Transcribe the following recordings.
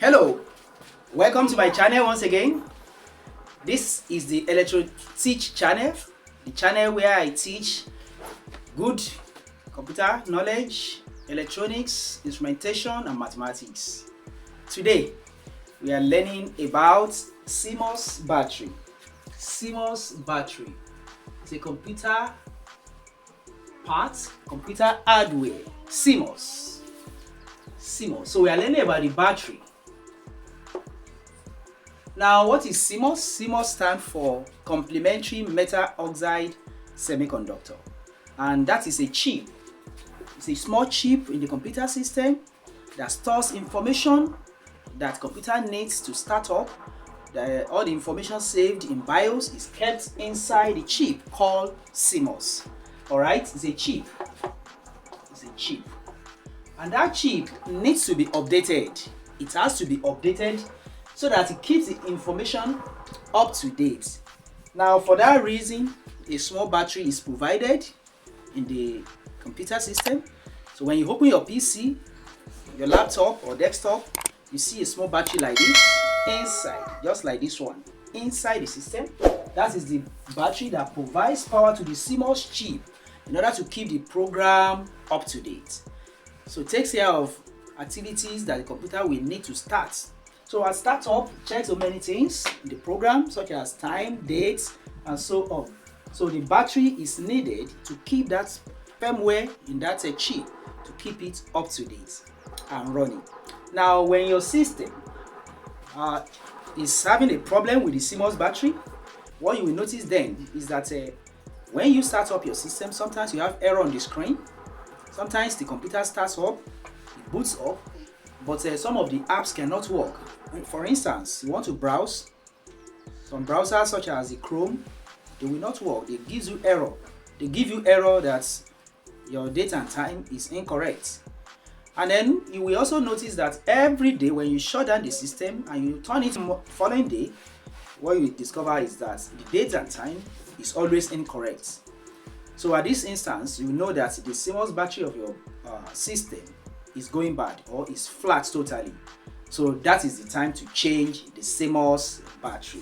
Hello, welcome to my channel once again. This is the Electro Teach channel, the channel where I teach good computer knowledge, electronics, instrumentation and mathematics. Today we are learning about CMOS battery. CMOS battery is a computer part, computer hardware. CMOS. So we are learning about the battery. Now, what is CMOS? CMOS stands for complementary metal oxide semiconductor, and that is a chip. It's a small chip in the computer system that stores information that computer needs to start up. All the information saved in BIOS is kept inside the chip called CMOS. Alright, it's a chip. And that chip needs to be updated. It has to be updated so that it keeps the information up to date. Now, for that reason, a small battery is provided in the computer system. So when you open your PC, your laptop or desktop, you see a small battery like this inside, just like this one, inside the system. That is the battery that provides power to the CMOS chip in order to keep the program up to date. So it takes care of activities that the computer will need to start. So at startup, check so many things in the program, such as time, dates, and so on. So the battery is needed to keep that firmware in that chip, to keep it up to date and running. Now, when your system is having a problem with the CMOS battery, what you will notice then is that when you start up your system, sometimes you have error on the screen. Sometimes the computer starts up, it boots up, but some of the apps cannot work. For instance, you want to browse, some browsers such as the Chrome, they will not work. They give you error. They give you error that your date and time is incorrect. And then you will also notice that every day when you shut down the system and you turn it the following day, what you will discover is that the date and time is always incorrect. So at this instance, you will know that the CMOS battery of your system is going bad or is flat totally. So that is the time to change the CMOS battery.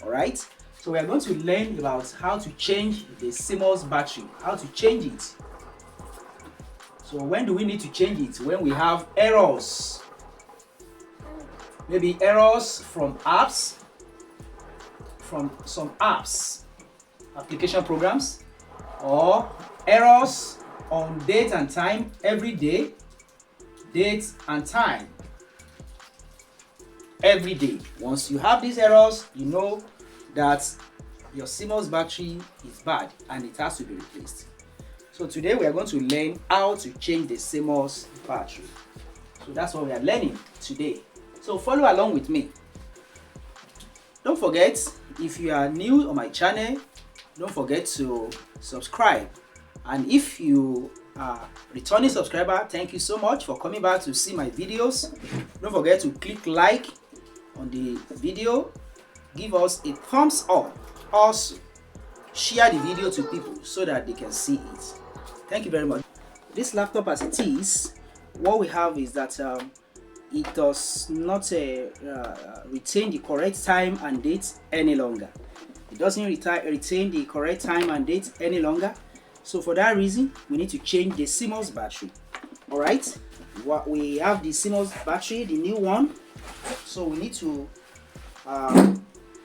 Alright, so we are going to learn about how to change the CMOS battery, how to change it. So when do we need to change it? When we have errors. Maybe errors from apps, from some apps, application programs, or errors on date and time, every day, date and time, every day. Once you have these errors, you know that your CMOS battery is bad and it has to be replaced. So today we are going to learn how to change the CMOS battery. So that's what we are learning today. So follow along with me. Don't forget, if you are new on my channel, don't forget to subscribe. And if you are returning subscriber, thank you so much for coming back to see my videos. Don't forget to click like on the video, give us a thumbs up, also share the video to people so that they can see it. Thank you very much. This laptop as it is, what we have is that it does not retain the correct time and date any longer. It doesn't retain the correct time and date any longer. So for that reason, we need to change the CMOS battery. Alright, we have the CMOS battery, the new one. So we need to,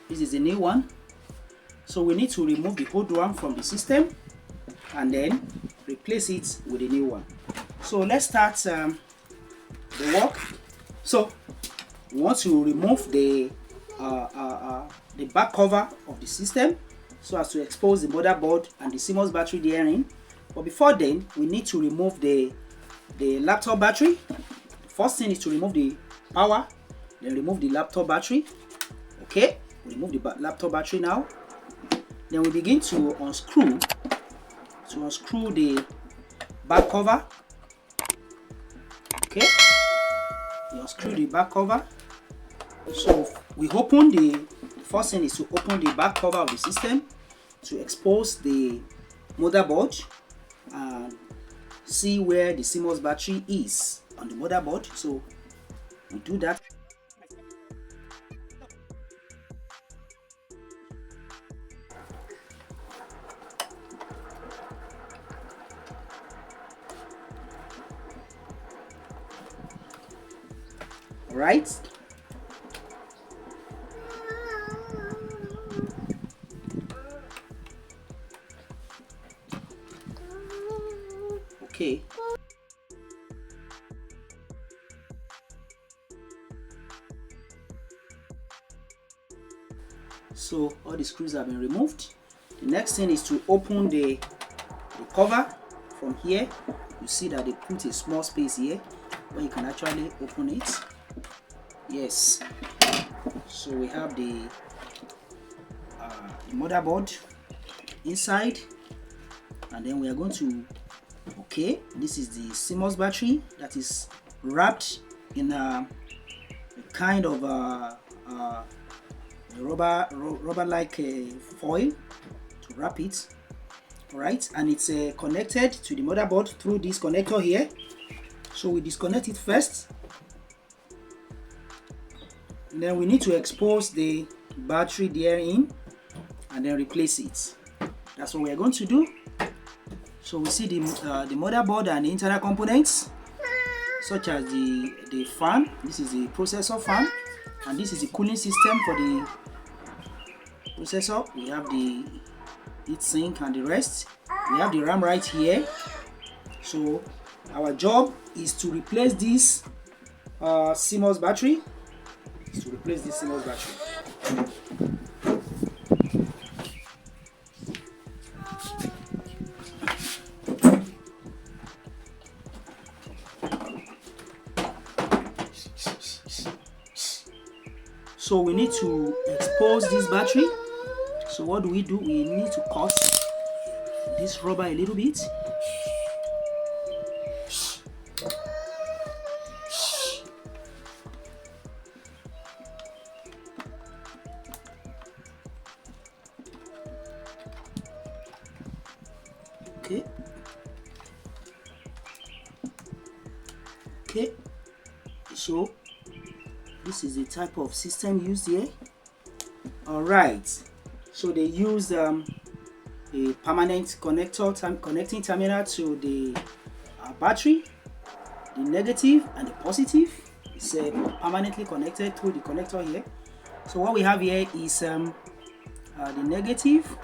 this is the new one. So we need to remove the old one from the system and then replace it with the new one. So let's start the work. So we want to remove the back cover of the system so as to expose the motherboard and the CMOS battery therein. But before then, we need to remove the laptop battery. First thing is to remove the power, then remove the laptop battery. Okay, we remove the laptop battery now. Then we begin to unscrew the back cover. Okay, we unscrew the back cover. So we open the first thing is to open the back cover of the system to expose the motherboard and see where the CMOS battery is on the motherboard. So we do that. All right. Okay. So all the screws have been removed. The next thing is to open the cover. From here you see that they put a small space here where you can actually open it. Yes, so we have the motherboard inside, and then we are going to, okay, this is the CMOS battery that is wrapped in a kind of rubber like foil to wrap it. All right, and it's connected to the motherboard through this connector here. So we disconnect it first, and then we need to expose the battery therein and then replace it. That's what we are going to do. So we see the motherboard and the internal components, such as the fan. This is the processor fan, and this is the cooling system for the processor. We have the heat sink and the rest. We have the RAM right here. So our job is to replace this CMOS battery. So we need to expose this battery. So what do? We need to cut this rubber a little bit. Okay, so this is the type of system used here. All right, so they use a permanent connecting terminal to the battery. The negative and the positive is permanently connected through the connector here. So what we have here is the negative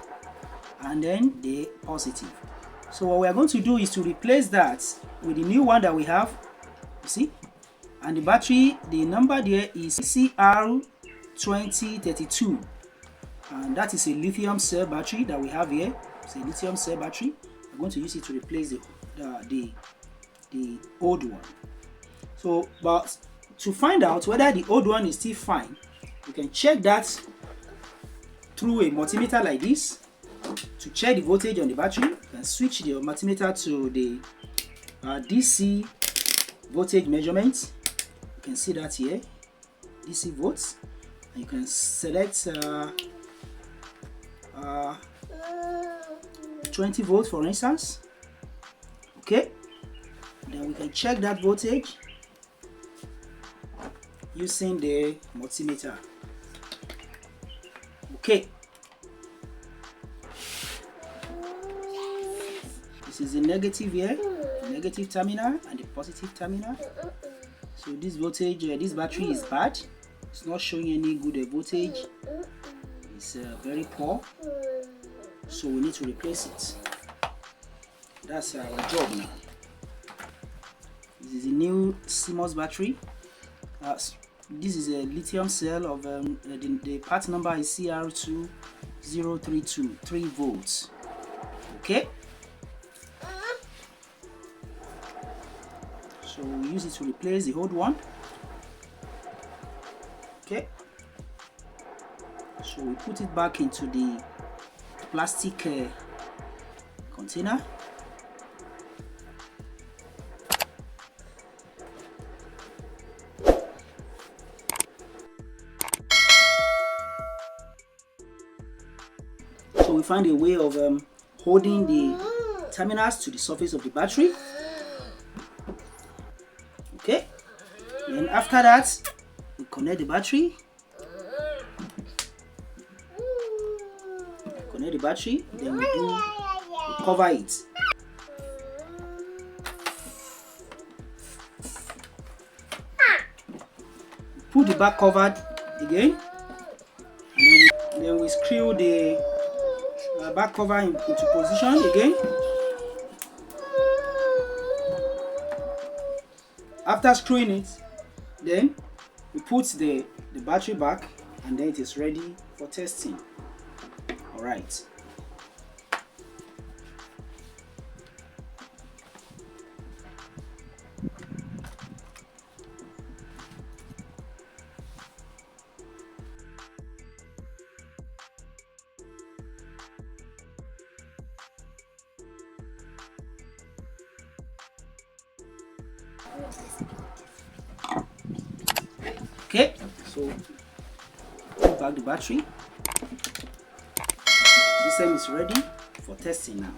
and then the positive. So what we are going to do is to replace that with the new one that we have. You see, and the battery, the number there is CR2032, and that is a lithium cell battery that we have here. It's a lithium cell battery. I'm going to use it to replace the old one. So, but to find out whether the old one is still fine, you can check that through a multimeter like this. To check the voltage on the battery, you can switch the multimeter to the DC voltage measurement. You can see that here, DC volts, and you can select 20 volts for instance. Okay, then we can check that voltage using the multimeter. Okay, this is the negative here, the negative terminal, and the positive terminal. So this voltage, this battery is bad. It's not showing any good voltage. It's very poor. So we need to replace it. That's our job now. This is a new CMOS battery. This is a lithium cell of the part number is CR2032, 3 volts. Okay. So we use it to replace the old one. Okay. So we put it back into the plastic container. So we find a way of holding the terminals to the surface of the battery. Okay, then after that we connect the battery. Then we cover it. put the back cover again, and then we screw the back cover into position again. After screwing it, then we put the battery back, and then it is ready for testing. All right. Okay, so put back the battery. System is ready for testing now.